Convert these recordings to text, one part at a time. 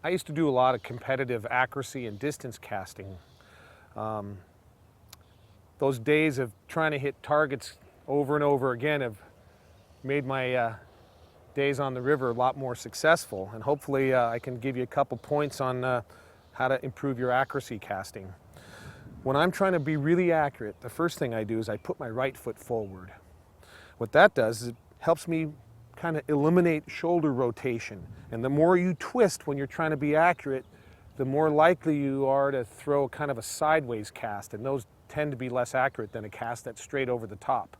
I used to do a lot of competitive accuracy and distance casting. Those days of trying to hit targets over and over again have made my days on the river a lot more successful, and hopefully I can give you a couple points on how to improve your accuracy casting. When I'm trying to be really accurate, the first thing I do is I put my right foot forward. What that does is it helps me kind of eliminate shoulder rotation. And the more you twist when you're trying to be accurate, the more likely you are to throw kind of a sideways cast, and those tend to be less accurate than a cast that's straight over the top.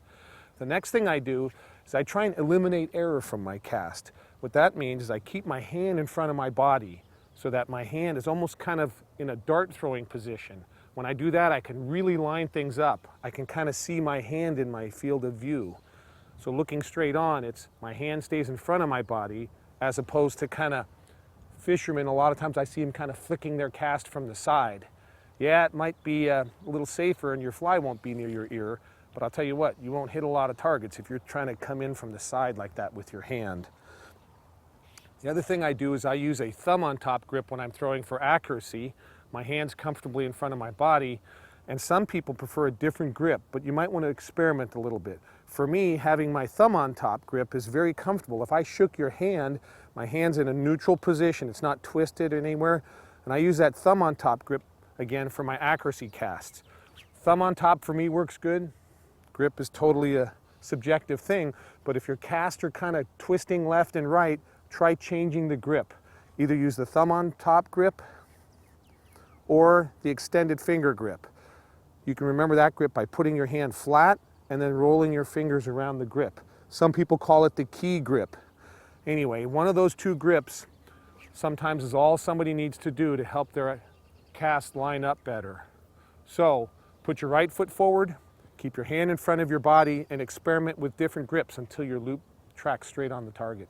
The next thing I do is I try and eliminate error from my cast. What that means is I keep my hand in front of my body so that my hand is almost kind of in a dart throwing position. When I do that, I can really line things up. I can kind of see my hand in my field of view. So looking straight on, it's my hand stays in front of my body, as opposed to kind of fishermen, a lot of times I see them kind of flicking their cast from the side. Yeah, it might be a little safer and your fly won't be near your ear, but I'll tell you what, you won't hit a lot of targets if you're trying to come in from the side like that with your hand. The other thing I do is I use a thumb on top grip when I'm throwing for accuracy. My hand's comfortably in front of my body, and some people prefer a different grip, but you might want to experiment a little bit. For me, having my thumb on top grip is very comfortable. If I shook your hand, my hand's in a neutral position, it's not twisted anywhere, and I use that thumb on top grip again for my accuracy casts. Thumb on top for me works good. Grip is totally a subjective thing, but if your casts are kind of twisting left and right, try changing the grip. Either use the thumb on top grip or the extended finger grip. You can remember that grip by putting your hand flat and then rolling your fingers around the grip. Some people call it the key grip. Anyway, one of those two grips sometimes is all somebody needs to do to help their cast line up better. So put your right foot forward, keep your hand in front of your body, and experiment with different grips until your loop tracks straight on the target.